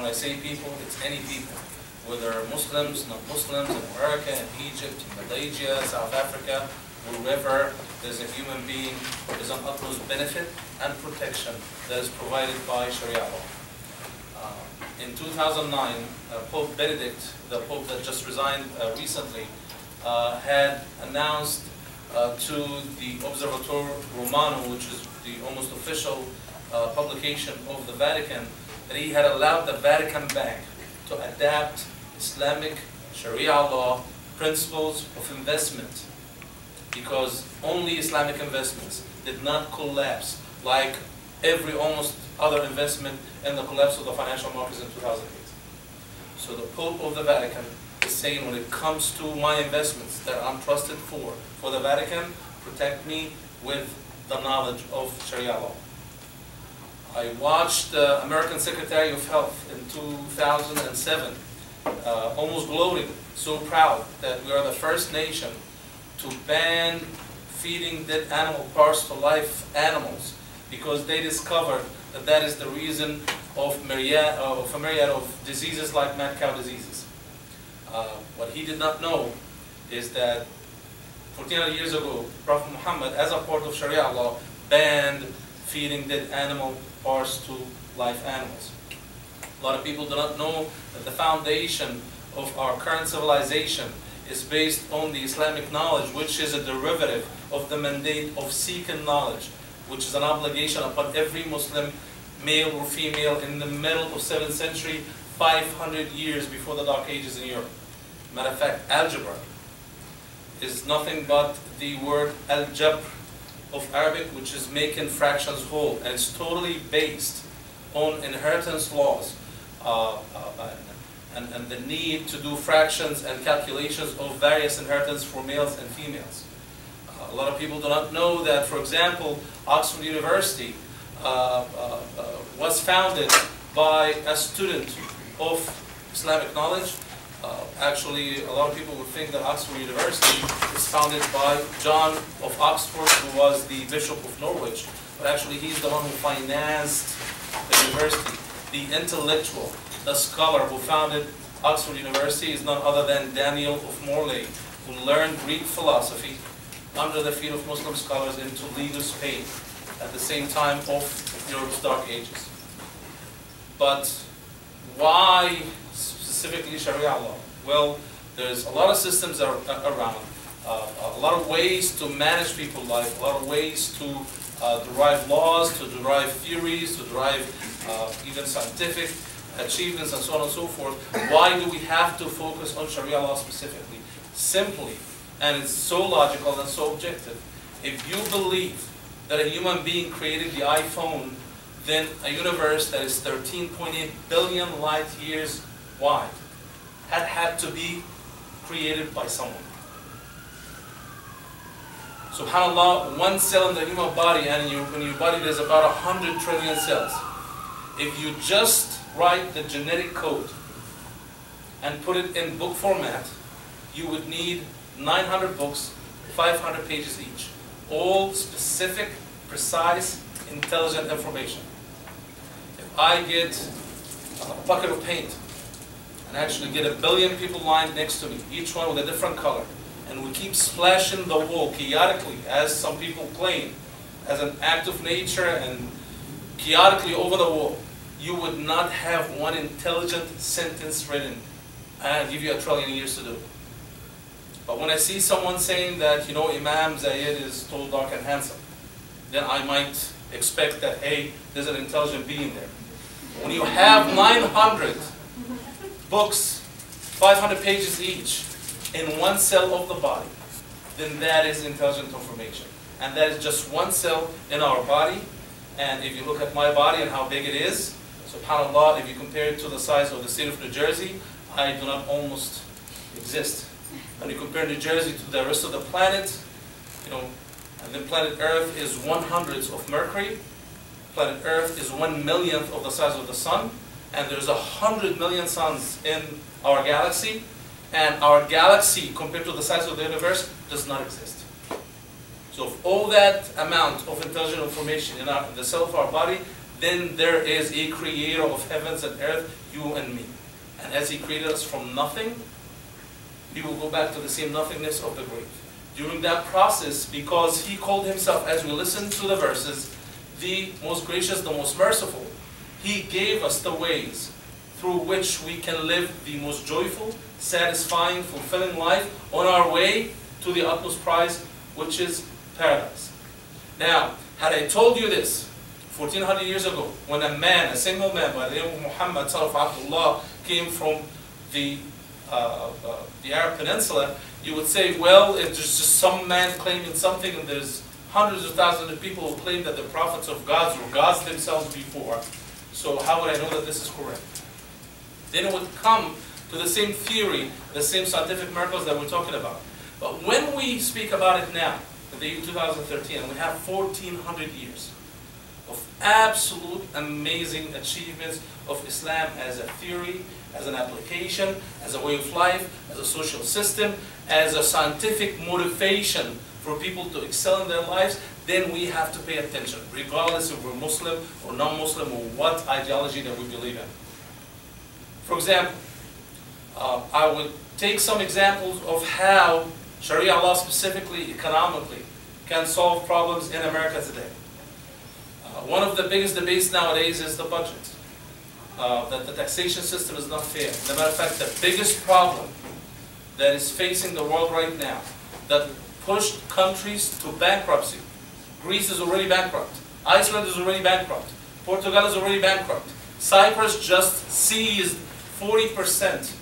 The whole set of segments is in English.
when I say people, it's any people. Whether Muslims, non-Muslims, in America, in Egypt, in Malaysia, South Africa, wherever there's a human being, there's an utmost benefit and protection that is provided by Sharia law. In 2009, Pope Benedict, the Pope that just resigned recently, had announced to the Observatorio Romano, which is the almost official publication of the Vatican, that he had allowed the Vatican Bank to adapt Islamic Sharia law principles of investment, because only Islamic investments did not collapse like every almost other investment in the collapse of the financial markets in 2008. So the Pope of the Vatican is saying, when it comes to my investments that I'm trusted for the Vatican, protect me with the knowledge of Sharia law. I watched the American Secretary of Health in 2007, almost gloating, so proud that we are the first nation to ban feeding dead animal parts to live animals, because they discovered that that is the reason of a myriad of diseases like mad cow diseases. What he did not know is that 1400 years ago, Prophet Muhammad, as a part of Sharia law, banned feeding dead animal parts to live animals. A lot of people do not know that the foundation of our current civilization is based on the Islamic knowledge, which is a derivative of the mandate of seeking knowledge, which is an obligation upon every Muslim, male or female, in the middle of 7th century, 500 years before the Dark Ages in Europe. Matter of fact, algebra is nothing but the word al-jabr of Arabic, which is making fractions whole, and it's totally based on inheritance laws and the need to do fractions and calculations of various inheritance for males and females. A lot of people do not know that, for example, Oxford University was founded by a student of Islamic knowledge. Actually, a lot of people would think that Oxford University was founded by John of Oxford, who was the Bishop of Norwich, but actually he's the one who financed the university. The intellectual, the scholar who founded Oxford University is none other than Daniel of Morlaix, who learned Greek philosophy under the feet of Muslim scholars in Toledo, Spain, at the same time of Europe's Dark Ages. But why specifically Sharia law? Well, there's a lot of systems around, a lot of ways to manage people's life, a lot of ways to derive laws, to derive theories, to derive even scientific achievements, and so on and so forth. Why do we have to focus on Sharia law specifically? Simply, and it's so logical and so objective, if you believe that a human being created the iPhone, then a universe that is 13.8 billion light years wide had to be created by someone. SubhanAllah, one cell in the human body, and in your body there's about 100 trillion cells. If you just write the genetic code and put it in book format, you would need 900 books, 500 pages each. All specific, precise, intelligent information. If I get a bucket of paint and actually get 1 billion people lined next to me, each one with a different color, and we keep splashing the wall chaotically, as some people claim, as an act of nature and chaotically over the wall, you would not have one intelligent sentence written, and I'll give you 1 trillion years to do it. But when I see someone saying that, Imam Zayed is tall, dark, and handsome, then I might expect that, hey, there's an intelligent being there. When you have 900 books, 500 pages each, in one cell of the body, then that is intelligent information. And that is just one cell in our body. And if you look at my body and how big it is, subhanAllah, if you compare it to the size of the state of New Jersey, I do not almost exist. When you compare New Jersey to the rest of the planet, and then planet Earth is 1/100th of Mercury, planet Earth is 1/1,000,000th of the size of the sun, and there's 100 million suns in our galaxy, and our galaxy, compared to the size of the universe, does not exist. So if all that amount of intelligent information in the cell of our body, then there is a creator of heavens and earth, you and me. And as he created us from nothing, he will go back to the same nothingness of the grave. During that process, because he called himself, as we listen to the verses, the most gracious, the most merciful, he gave us the ways through which we can live the most joyful, satisfying, fulfilling life on our way to the utmost prize, which is paradise. Now, had I told you this 1400 years ago, when a man, a single man by the name of Muhammad, son of Abdullah, came from the Arab Peninsula, you would say, well, if there's just some man claiming something and there's hundreds of thousands of people who claim that the prophets of gods were gods themselves before, so how would I know that this is correct? Then it would come to the same theory, the same scientific miracles that we're talking about. But when we speak about it now, in the year 2013, and we have 1400 years of absolute amazing achievements of Islam as a theory, as an application, as a way of life, as a social system, as a scientific motivation for people to excel in their lives, then we have to pay attention, regardless if we're Muslim or non-Muslim or what ideology that we believe in. For example, I would take some examples of how Sharia law, specifically economically, can solve problems in America today. One of the biggest debates nowadays is the budget. That the taxation system is not fair. As a matter of fact, the biggest problem that is facing the world right now, that pushed countries to bankruptcy. Greece is already bankrupt. Iceland is already bankrupt. Portugal is already bankrupt. Cyprus just seized 40%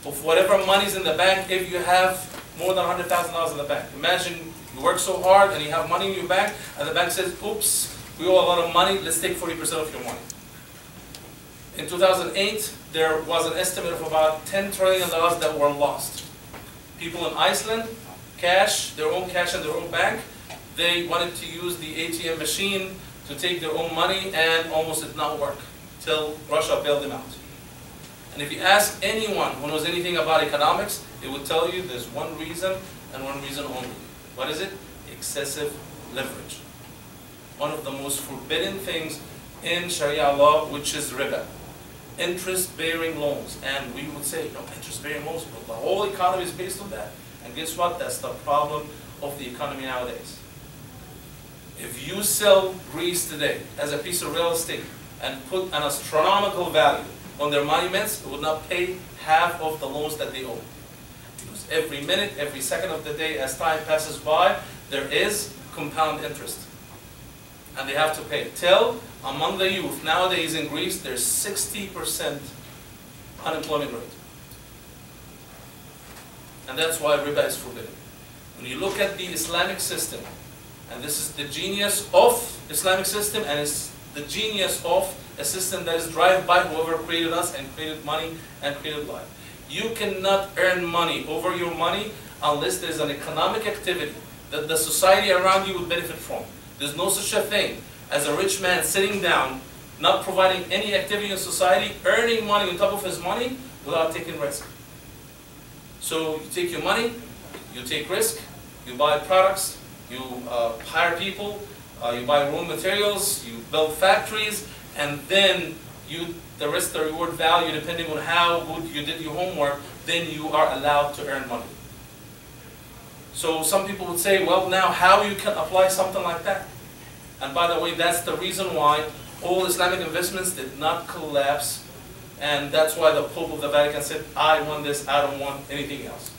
of whatever money's in the bank if you have more than $100,000 in the bank. Imagine you work so hard and you have money in your bank and the bank says, oops, we owe a lot of money, let's take 40% of your money. In 2008, there was an estimate of about $10 trillion that were lost. People in Iceland, cash, their own cash in their own bank, they wanted to use the ATM machine to take their own money and almost did not work till Russia bailed them out. And if you ask anyone who knows anything about economics, they would tell you there's one reason and one reason only. What is it? Excessive leverage. One of the most forbidden things in Sharia law, which is riba. Interest-bearing loans. And we would say, no, interest-bearing loans, but the whole economy is based on that. And guess what? That's the problem of the economy nowadays. If you sell Greece today as a piece of real estate and put an astronomical value on their monuments, it would not pay half of the loans that they owe. Because every minute, every second of the day, as time passes by, there is compound interest. And they have to pay. Till, among the youth, nowadays in Greece, there's 60% unemployment rate. And that's why riba is forbidden. When you look at the Islamic system, and this is the genius of Islamic system, and it's the genius of a system that is derived by whoever created us and created money and created life. You cannot earn money over your money unless there's an economic activity that the society around you would benefit from. There's no such a thing as a rich man sitting down, not providing any activity in society, earning money on top of his money without taking risk. So you take your money, you take risk, you buy products, you hire people, you buy raw materials, you build factories, and then the risk, the reward value, depending on how good you did your homework, then you are allowed to earn money. So some people would say, well, now how you can apply something like that? And by the way, that's the reason why all Islamic investments did not collapse, and that's why the Pope of the Vatican said, I want this, I don't want anything else.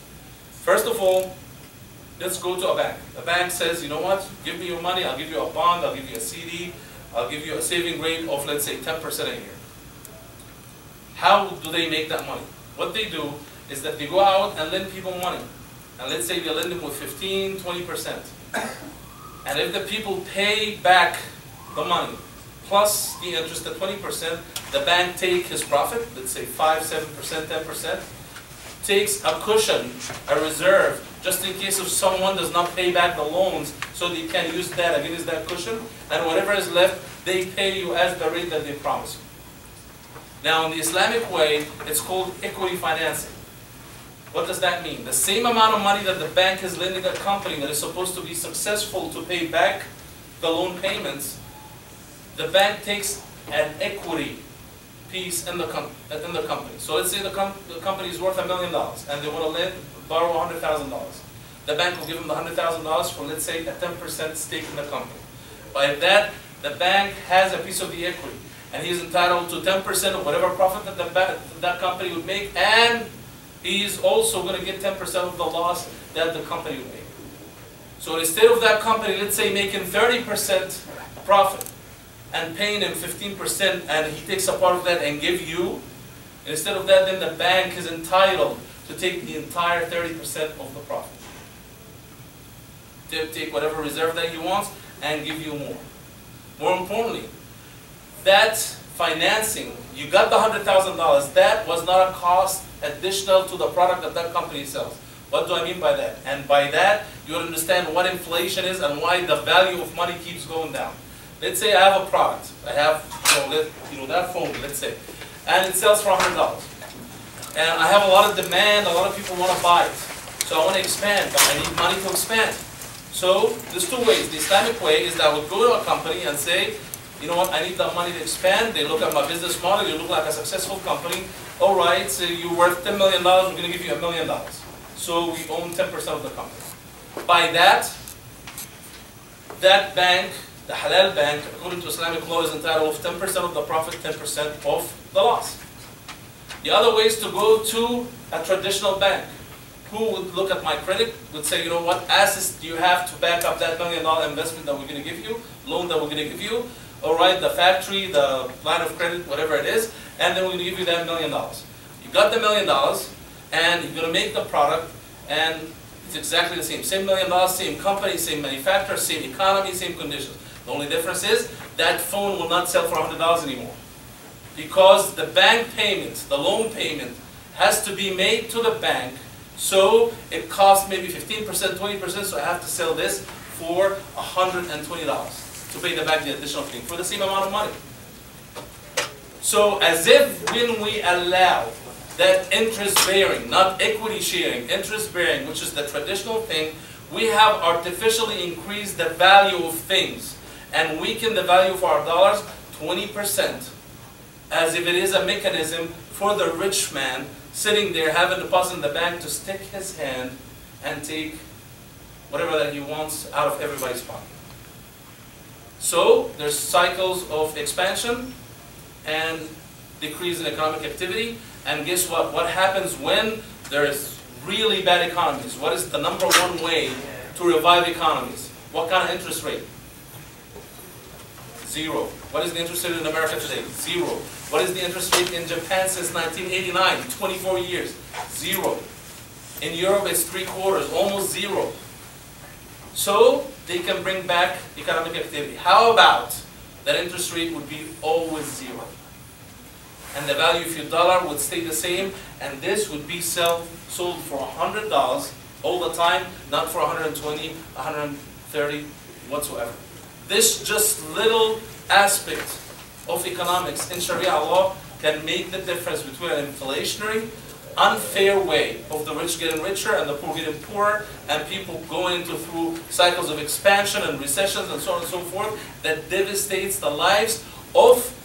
First of all, let's go to a bank. The bank says, you know what, give me your money, I'll give you a bond, I'll give you a CD, I'll give you a saving rate of, let's say, 10% a year. How do they make that money? What they do is that they go out and lend people money. And let's say they lend them with 15, 20%. And if the people pay back the money, plus the interest at 20%, the bank takes his profit, let's say 5, 7%, 10%, takes a cushion, a reserve, just in case if someone does not pay back the loans, so they can use that against that cushion, and whatever is left, they pay you as the rate that they promise you. Now, in the Islamic way, it's called equity financing. What does that mean? The same amount of money that the bank is lending a company that is supposed to be successful to pay back the loan payments, the bank takes an equity piece in the company. So let's say the company is worth $1 million and they want to borrow $100,000. The bank will give them the $100,000 for, let's say, a 10% stake in the company. By that, the bank has a piece of the equity, and he's entitled to 10% of whatever profit that that company would make, and he's also going to get 10% of the loss that the company would make. So instead of that company, let's say, making 30% profit and paying him 15%, and he takes a part of that and give you, instead of that, then the bank is entitled to take the entire 30% of the profit. To take whatever reserve that he wants and give you more. More importantly, that financing, you got the $100,000, that was not a cost additional to the product that that company sells. What do I mean by that? And by that, you understand what inflation is and why the value of money keeps going down. Let's say I have a product. I have, that phone, let's say, and it sells for $100. And I have a lot of demand, a lot of people want to buy it. So I want to expand, but I need money to expand. So there's two ways. The Islamic way is that I would go to a company and say, you know what, I need that money to expand. They look at my business model, you look like a successful company. All right, so you're worth $10 million, we're going to give you $1 million. So we own 10% of the company. By that, that bank, the halal bank, according to Islamic law, is entitled to 10% of the profit, 10% of the loss. The other way is to go to a traditional bank, who would look at my credit, would say, you know, what assets do you have to back up that $1 million investment that we're going to give you, loan that we're going to give you, all right, the factory, the line of credit, whatever it is, and then we're going to give you that $1 million. You got the $1 million, and you're going to make the product, and it's exactly the same. Same $1 million, same company, same manufacturer, same economy, same conditions. The only difference is that phone will not sell for $100 anymore. Because the bank payment, the loan payment, has to be made to the bank. So it costs maybe 15%, 20%, so I have to sell this for $120 to pay the bank the additional thing for the same amount of money. So as if when we allow that interest-bearing, not equity sharing, interest-bearing, which is the traditional thing, we have artificially increased the value of things and weakened the value of our dollars 20%, as if it is a mechanism for the rich man sitting there, having a deposit in the bank to stick his hand and take whatever that he wants out of everybody's pocket. So there's cycles of expansion and decrease in economic activity. And guess what? What happens when there is really bad economies? What is the number one way to revive economies? What kind of interest rate? Zero. What is the interest rate in America today? Zero. What is the interest rate in Japan since 1989? 24 years. Zero. In Europe, it's 3/4, almost zero. So they can bring back economic activity. How about that interest rate would be always zero? And the value of your dollar would stay the same, and this would be sold for $100 all the time, not for $120, $130, whatsoever. This just little aspect of economics in Sharia law can make the difference between an inflationary, unfair way of the rich getting richer and the poor getting poorer, and people going through cycles of expansion and recessions and so on and so forth that devastates the lives of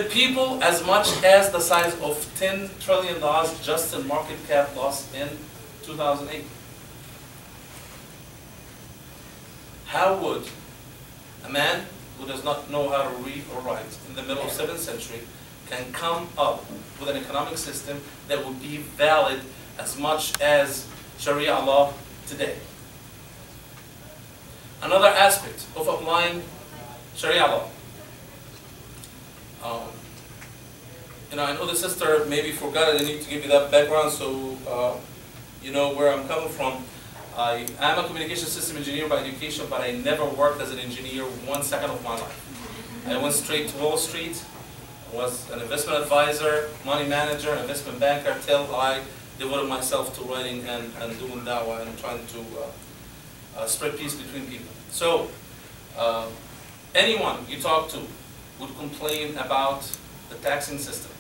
people as much as the size of $10 trillion just in market cap loss in 2008. How would a man who does not know how to read or write in the middle of 7th century can come up with an economic system that would be valid as much as Sharia law today? Another aspect of applying Sharia law. I know the sister maybe forgot it. I need to give you that background so you know where I'm coming from. I am a communication system engineer by education, but I never worked as an engineer 1 second of my life. I went straight to Wall Street, was an investment advisor, money manager, investment banker, till I devoted myself to writing and doing dawah and trying to spread peace between people. So, anyone you talk to would complain about the taxing system.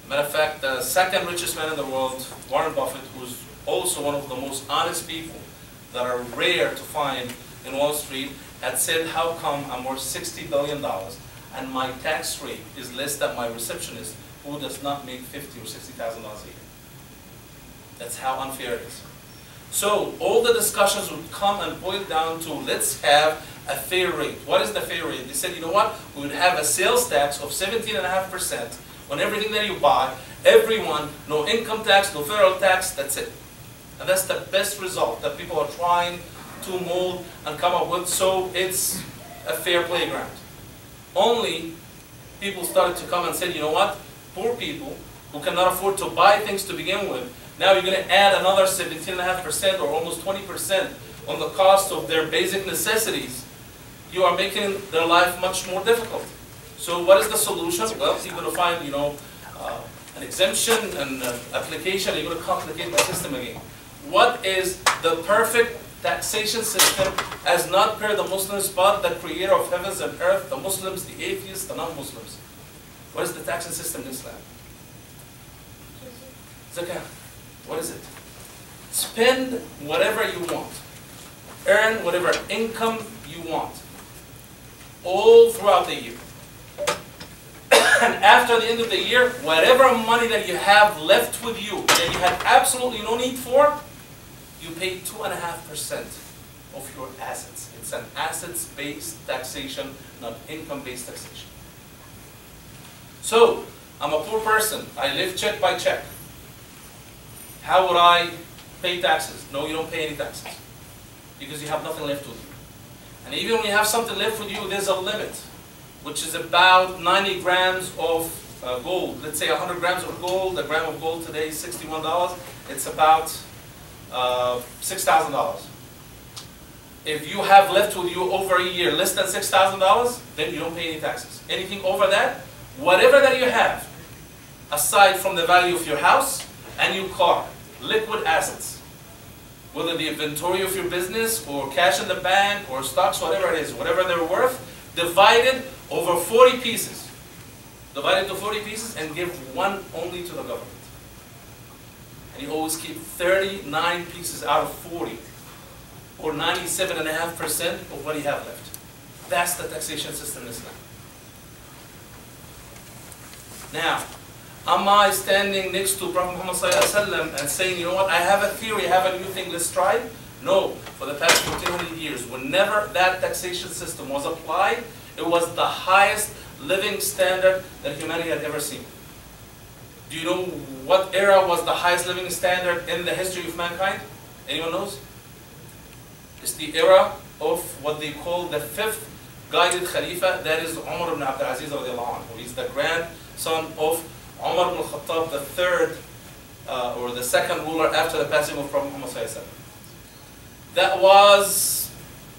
Matter of fact, the second richest man in the world, Warren Buffett, who's also one of the most honest people that are rare to find in Wall Street, had said, how come I'm worth $60 billion? and my tax rate is less than my receptionist who does not make $50,000 or $60,000 a year. That's how unfair it is. So all the discussions would come and boil down to, let's have a fair rate. What is the fair rate? They said, you know what? We would have a sales tax of 17.5% on everything that you buy. Everyone, no income tax, no federal tax, that's it. And that's the best result that people are trying to mold and come up with, so it's a fair playground. Only people started to come and say, you know what? Poor people who cannot afford to buy things to begin with, now you're going to add another 17.5% or almost 20% on the cost of their basic necessities. You are making their life much more difficult. So what is the solution? Well, you're going to find, an exemption and application, you're going to complicate the system again. What is the perfect taxation system as not per the Muslims, but the creator of heavens and earth, the Muslims, the atheists, the non-Muslims? What is the taxing system in Islam? Zakah. What is it? Spend whatever you want. Earn whatever income you want. All throughout the year. And after the end of the year, whatever money that you have left with you, that you had absolutely no need for, you pay 2.5% of your assets. It's an assets-based taxation, not income-based taxation. So, I'm a poor person. I live check by check. How would I pay taxes? No, you don't pay any taxes. Because you have nothing left with you. And even when you have something left with you, there's a limit, which is about 90 grams of gold. Let's say 100 grams of gold. A gram of gold today is $61. It's about $6,000. If you have left with you over a year less than $6,000, then you don't pay any taxes. Anything over that, whatever that you have, aside from the value of your house and your car, liquid assets, whether the inventory of your business or cash in the bank or stocks, whatever it is, whatever they're worth, divided over 40 pieces. Divide into 40 pieces and give one only to the government. And you always keep 39 pieces out of 40, or 97.5% of what you have left. That's the taxation system in Islam. Now, am I standing next to Prophet Muhammad ﷺ and saying, you know what, I have a theory, I have a new thing, let's try it? No. For the past 1400 years, whenever that taxation system was applied, it was the highest living standard that humanity had ever seen. Do you know what era was the highest living standard in the history of mankind? Anyone knows? It's the era of what they call the fifth guided Khalifa, that is Umar ibn Abdul Aziz radiallahu anhu. He's the grandson of Umar ibn Khattab, the third or the second ruler after the passing of Prophet Muhammad ﷺ. That was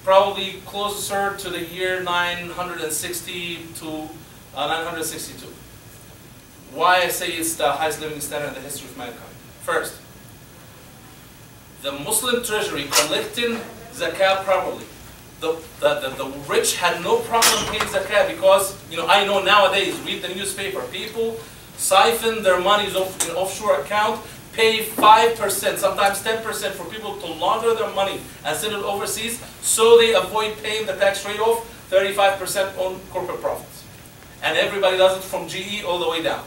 probably closer to the year 960 to 962. Why I say it's the highest living standard in the history of mankind. First, the Muslim treasury collecting zakat properly. The rich had no problem paying zakat because, I know nowadays, read the newspaper, people siphon their monies off in offshore account, pay 5%, sometimes 10% for people to launder their money and send it overseas so they avoid paying the tax rate of 35% on corporate profits. And everybody does it from GE all the way down.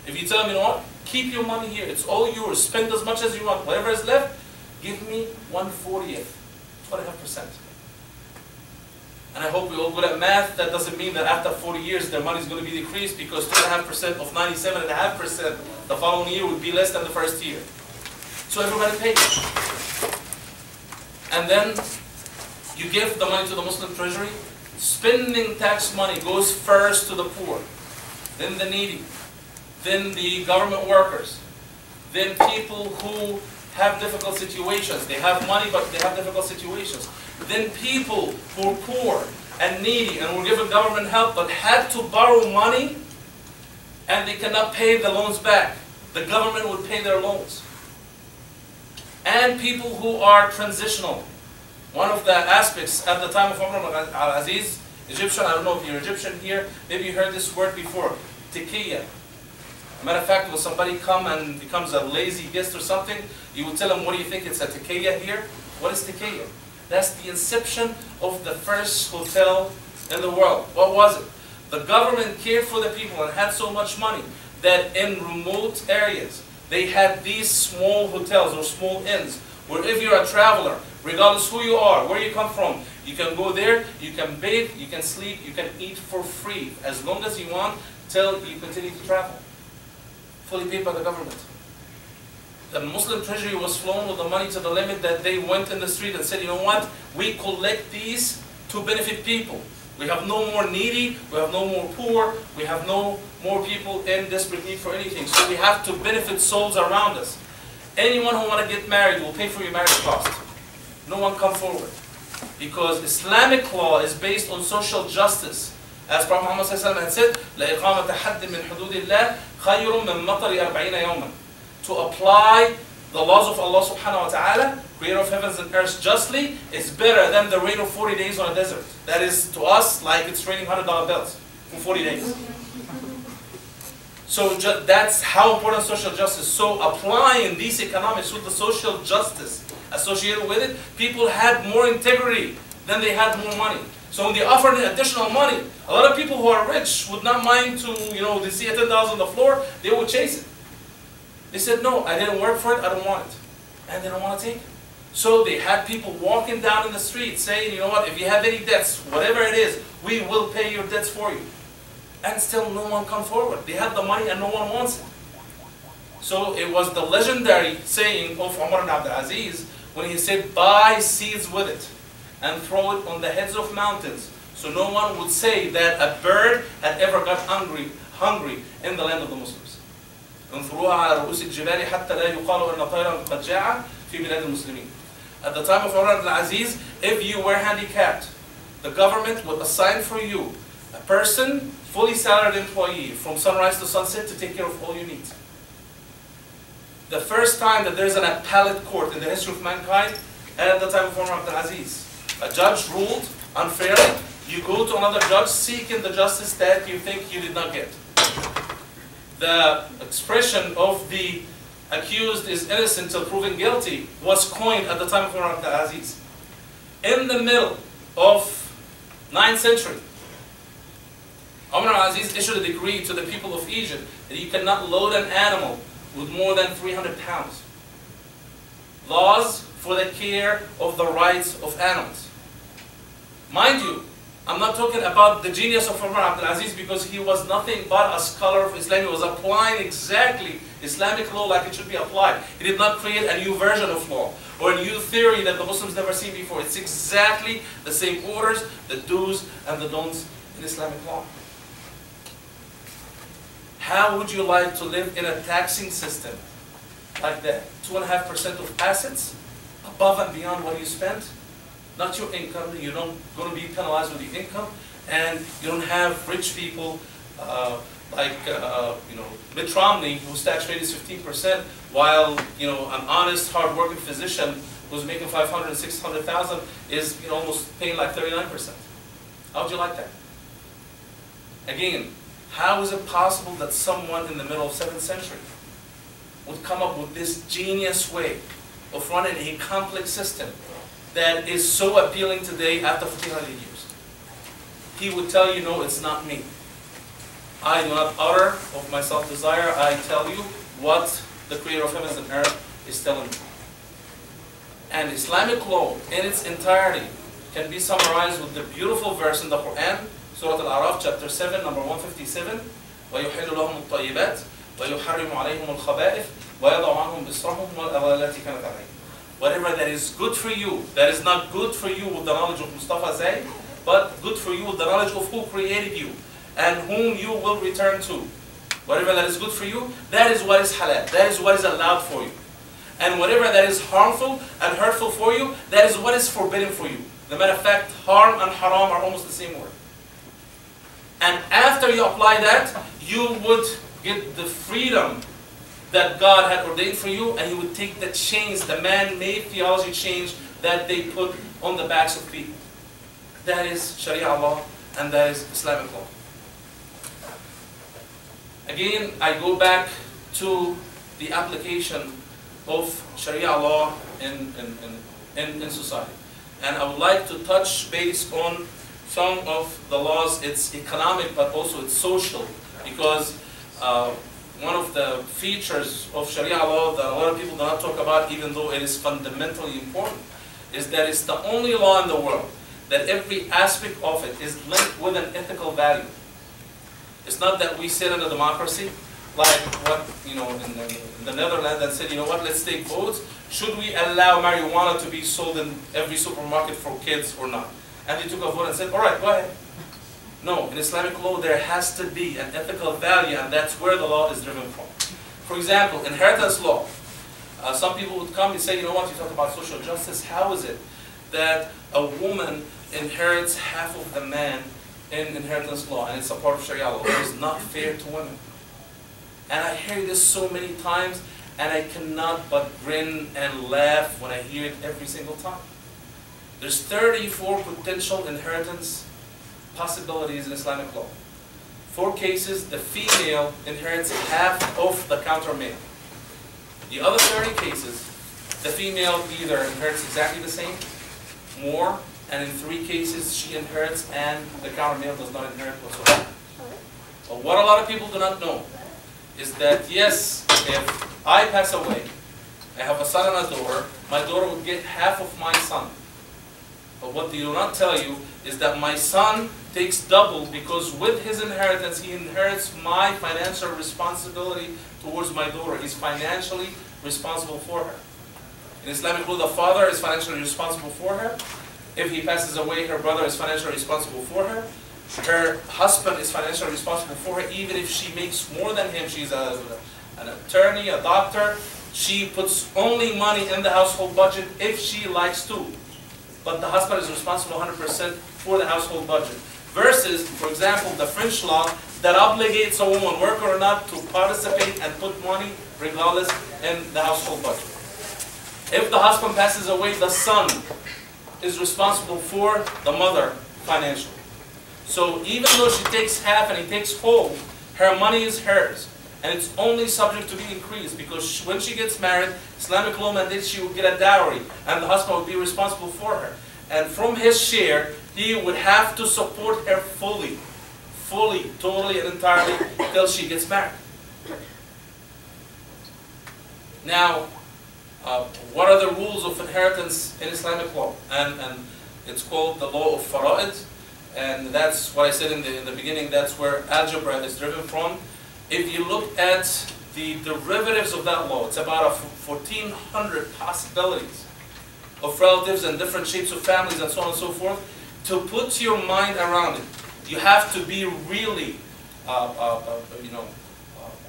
If you tell them, you know what, keep your money here, it's all yours, spend as much as you want, whatever is left, give me 1/40th, 2.5%. And I hope we're all good at math. That doesn't mean that after 40 years their money is going to be decreased, because 2.5% of 97.5% the following year would be less than the first year. So everybody pays. And then you give the money to the Muslim treasury. Spending tax money goes first to the poor, then the needy, then the government workers, then people who have difficult situations. They have money, but they have difficult situations. Then people who are poor and needy and were given government help but had to borrow money and they cannot pay the loans back. The government would pay their loans. And people who are transitional. One of the aspects at the time of Umar al-Aziz, Egyptian, I don't know if you're Egyptian here, maybe you heard this word before, Tikiya. As a matter of fact, when somebody come and becomes a lazy guest or something, you would tell them, what do you think, it's a Tikiya here? What is Tikiya? That's the inception of the first hotel in the world. What was it? The government cared for the people and had so much money that in remote areas, they had these small hotels or small inns where if you're a traveler, regardless who you are, where you come from, you can go there, you can bathe, you can sleep, you can eat for free as long as you want till you continue to travel. Fully paid by the government. The Muslim treasury was flown with the money to the limit that they went in the street and said, you know what, we collect these to benefit people. We have no more needy, we have no more poor, we have no more people in desperate need for anything. So we have to benefit souls around us. Anyone who wants to get married will pay for your marriage cost. No one come forward. Because Islamic law is based on social justice. As Prophet Muhammad had said, لَإِقَامَةَ حَدٍّ مِّنْ حُدُودِ اللَّهِ خَيْرٌ مِّن مَطَرِ 40 يَوْمًا. To apply the laws of Allah subhanahu wa ta'ala, creator of heavens and earth justly, is better than the rain of 40 days on a desert. That is to us like it's raining $100 bills for 40 days. So that's how important social justice. So applying these economics with the social justice associated with it, people had more integrity than they had more money. So when they offered additional money, a lot of people who are rich would not mind to, they see a $10 on the floor, they would chase it. They said, no, I didn't work for it, I don't want it. And they don't want to take it. So they had people walking down in the street saying, you know what, if you have any debts, whatever it is, we will pay your debts for you. And still no one come forward. They had the money and no one wants it. So it was the legendary saying of Umar ibn Abdul Aziz when he said, buy seeds with it and throw it on the heads of mountains. So no one would say that a bird had ever got hungry in the land of the Muslims. انظروها على رؤوس الجبال حتى لا يقال أن طيرا قد جاع في بلاد المسلمين. At the time of Umar ibn Aziz, if you were handicapped, the government would assign for you a person, fully salaried employee, from sunrise to sunset to take care of all your needs. The first time that there's an appellate court in the history of mankind, at the time of Umar ibn Aziz, a judge ruled unfairly, you go to another judge seeking the justice that you think you did not get. The expression of the accused is innocent till proven guilty was coined at the time of Umar ibn Aziz. In the middle of 9th century, Umar ibn Aziz issued a decree to the people of Egypt that you cannot load an animal with more than 300 pounds. Laws for the care of the rights of animals. Mind you, I'm not talking about the genius of Umar ibn Aziz because he was nothing but a scholar of Islam. He was applying exactly Islamic law like it should be applied. He did not create a new version of law or a new theory that the Muslims never seen before. It's exactly the same orders, the do's and the don'ts in Islamic law. How would you like to live in a taxing system like that? 2.5% of assets above and beyond what you spent? Not your income, you're not going to be penalized with your income, and you don't have rich people like Mitt Romney, whose tax rate is 15%, while an honest, hard-working physician who's making $500,000 and $600,000 is almost paying like 39%. How would you like that? Again, how is it possible that someone in the middle of 7th century would come up with this genius way of running a complex system that is so appealing today after 1,500 years? He would tell you, no, it's not me. I do not utter of my self-desire. I tell you what the creator of heavens and earth is telling me. And Islamic law in its entirety can be summarized with the beautiful verse in the Quran, Surah Al-A'raf, chapter 7, number 157, وَيُحِلُّ لَهُمُ الطَّيِّبَاتِ وَيُحَرِّمُ عَلَيْهِمُ الْخَبَائِثِ وَيَضَعُ عَنْهُمْ إِصْرَهُمْ وَالْأَغْلَالَ الَّتِي كَانَتْ عَلَيْهِمْ. Whatever that is good for you, that is not good for you with the knowledge of Moustafa Zayed, but good for you with the knowledge of who created you and whom you will return to. Whatever that is good for you, that is what is halal, that is what is allowed for you. And whatever that is harmful and hurtful for you, that is what is forbidden for you. As a matter of fact, harm and haram are almost the same word. And after you apply that, you would get the freedom that God had ordained for you, and you would take the chains, the man-made theology chains that they put on the backs of people. That is Sharia law, and that is Islamic law. Again, I go back to the application of Sharia law in society. And I would like to touch base on some of the laws, it's economic, but also it's social, because one of the features of Sharia law that a lot of people do not talk about, even though it is fundamentally important, is that it's the only law in the world that every aspect of it is linked with an ethical value. It's not that we sit in a democracy, like what, in the Netherlands, and said, you know what, let's take votes. Should we allow marijuana to be sold in every supermarket for kids or not? And they took a vote and said, all right, go ahead. No, in Islamic law there has to be an ethical value, and that's where the law is driven from. For example, inheritance law. Some people would come and say, you know what, you talk about social justice, how is it that a woman inherits half of the man in inheritance law, and it's a part of Sharia law? It is not fair to women. And I hear this so many times, and I cannot but grin and laugh when I hear it every single time. There's 34 potential inheritance possibilities in Islamic law. 4 cases, the female inherits half of the counter male. The other 30 cases, the female either inherits exactly the same, more, and in 3 cases she inherits and the counter male does not inherit whatsoever. But what a lot of people do not know is that, yes, if I pass away, I have a son and a daughter, my daughter would get half of my son. But what they do not tell you is that my son takes double, because with his inheritance, he inherits my financial responsibility towards my daughter. He's financially responsible for her. In Islamic law, the father is financially responsible for her. If he passes away, her brother is financially responsible for her. Her husband is financially responsible for her, even if she makes more than him. She's an attorney, a doctor. She puts only money in the household budget if she likes to. But the husband is responsible 100% for the household budget. Versus, for example, the French law that obligates a woman, worker or not, to participate and put money, regardless, in the household budget. If the husband passes away, the son is responsible for the mother financially. So even though she takes half and he takes whole, her money is hers. And it's only subject to be increased, because when she gets married, Islamic law mandates she will get a dowry, and the husband will be responsible for her. And from his share, he would have to support her fully, totally and entirely, till she gets married. Now, what are the rules of inheritance in Islamic law? And it's called the law of fara'id, and that's what I said in the beginning, that's where algebra is driven from. If you look at the derivatives of that law, it's about 1,400 possibilities of relatives and different shapes of families and so on and so forth. To put your mind around it, you have to be really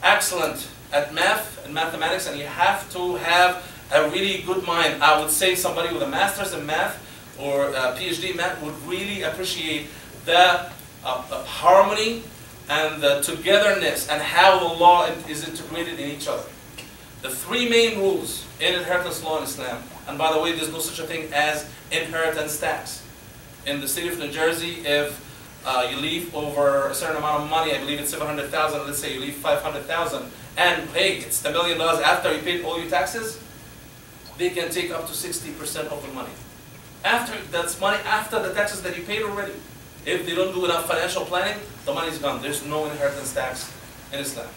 excellent at math and mathematics, and you have to have a really good mind. I would say somebody with a master's in math or a PhD in math would really appreciate the harmony and the togetherness and how the law is integrated in each other. The 3 main rules in inheritance law in Islam, and by the way, there's no such a thing as inheritance tax. In the state of New Jersey, if you leave over a certain amount of money, I believe it's $700,000, let's say you leave $500,000, and hey, it's $1 million after you paid all your taxes, they can take up to 60% of the money. That's money after the taxes that you paid already. If they don't do enough financial planning, the money is gone. There's no inheritance tax in Islam.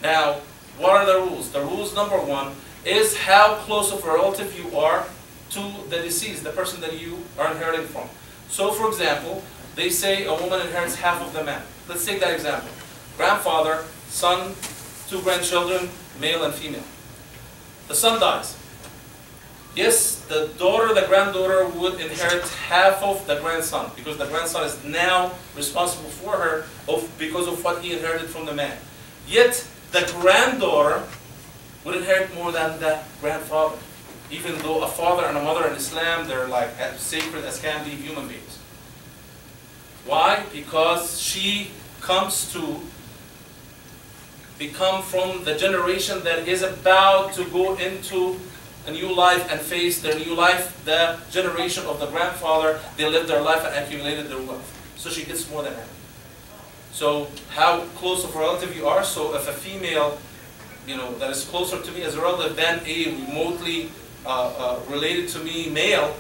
Now, what are the rules? The rules number 1 is how close of a relative you are to the deceased, the person that you are inheriting from. So, for example, they say a woman inherits half of the man. Let's take that example. Grandfather, son, 2 grandchildren, male and female. The son dies. Yes, the daughter, the granddaughter would inherit half of the grandson, because the grandson is now responsible for her because of what he inherited from the man. Yet, the granddaughter would inherit more than the grandfather, even though a father and a mother in Islam, they're like as sacred as can be human beings. Why? Because she comes to become from the generation that is about to go into a new life and face their new life. The generation of the grandfather, they lived their life and accumulated their wealth. So she gets more than her. So how close of a relative you are. So if a female, that is closer to me as a relative than a remotely related to me male,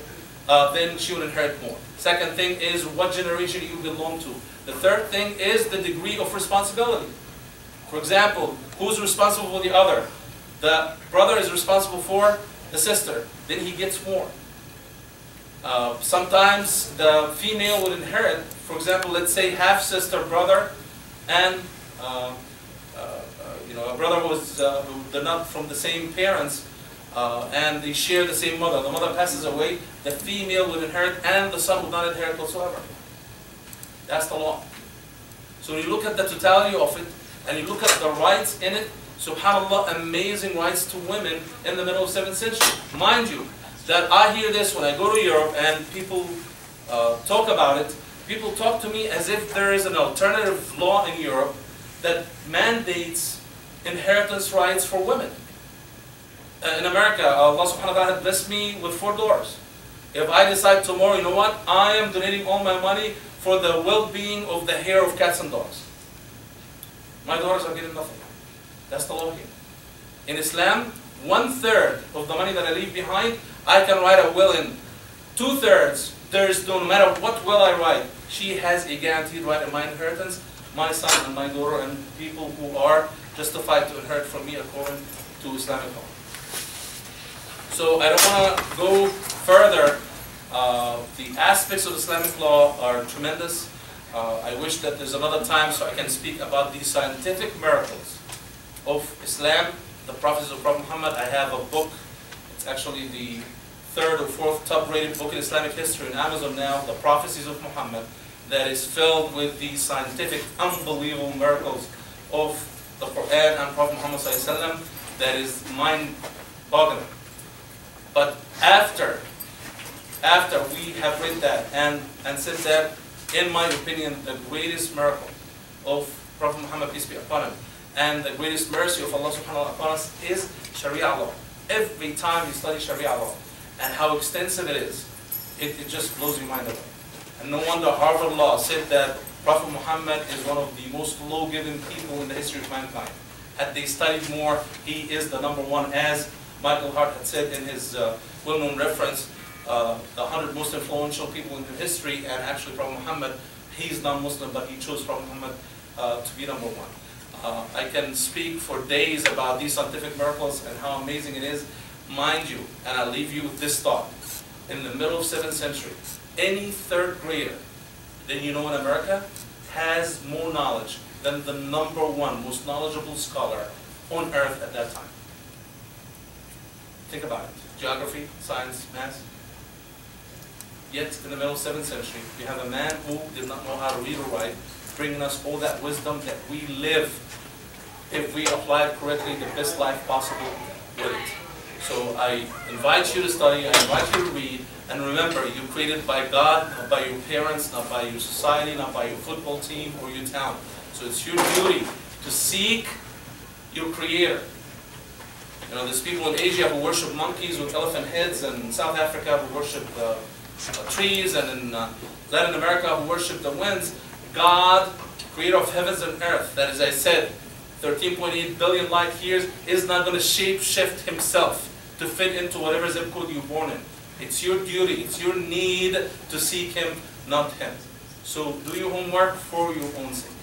then she would inherit more. Second thing is what generation you belong to. The third thing is the degree of responsibility. For example, who's responsible for the other? The brother is responsible for the sister, then he gets more. Sometimes the female would inherit, for example, let's say half-sister brother and a brother was, they're not from the same parents, and they share the same mother. The mother passes away, the female would inherit and the son would not inherit whatsoever. That's the law. So when you look at the totality of it, and you look at the rights in it, subhanAllah, amazing rights to women in the middle of 7th century. Mind you, that I hear this when I go to Europe and people talk about it, people talk to me as if there is an alternative law in Europe that mandates inheritance rights for women. In America, Allah subhanahu wa ta'ala blessed me with 4 daughters. If I decide tomorrow, you know what, I am donating all my money for the well-being of the hair of cats and dogs, my daughters are getting nothing. That's the law here. In Islam, 1/3 of the money that I leave behind, I can write a will in. 2/3, no matter what will I write, she has a guaranteed right in my inheritance, my son and my daughter, and people who are justified to inherit from me according to Islamic law. So I don't want to go further. The aspects of Islamic law are tremendous. I wish that there's another time so I can speak about the scientific miracles of Islam, the prophecies of Prophet Muhammad. I have a book. It's actually the 3rd or 4th top-rated book in Islamic history on Amazon now, The Prophecies of Muhammad, that is filled with the scientific, unbelievable miracles of the Quran and Prophet Muhammad ﷺ. That is mind-boggling. But after we have read that and said that, in my opinion, the greatest miracle of Prophet Muhammad, peace be upon him, and the greatest mercy of Allah subhanahu wa ta'ala upon us is Sharia law. Every time you study Sharia law and how extensive it is, it just blows your mind away. And no wonder Harvard Law said that Prophet Muhammad is one of the most law-given people in the history of mankind. Had they studied more, he is the #1, as Michael Hart had said in his well-known reference, the 100 most influential people in history, and actually Prophet Muhammad, he's non-Muslim, but he chose Prophet Muhammad to be #1. I can speak for days about these scientific miracles and how amazing it is. Mind you, and I'll leave you with this thought. In the middle of 7th century, any 3rd grader that you know in America has more knowledge than the #1 most knowledgeable scholar on earth at that time. Think about it. Geography, science, math. Yet, in the middle of 7th century, we have a man who did not know how to read or write, bringing us all that wisdom that we live, if we apply it correctly, the best life possible with it. So I invite you to study, I invite you to read, and remember, you're created by God, not by your parents, not by your society, not by your football team or your town. So it's your duty to seek your Creator. You know, there's people in Asia who worship monkeys with elephant heads, and in South Africa who worship trees, and in Latin America who worship the winds. God, creator of heavens and earth, that as I said, 13.8 billion light years, is not going to shape-shift himself to fit into whatever zip code you're born in. It's your duty, it's your need to seek him, not him. So do your homework for your own sake.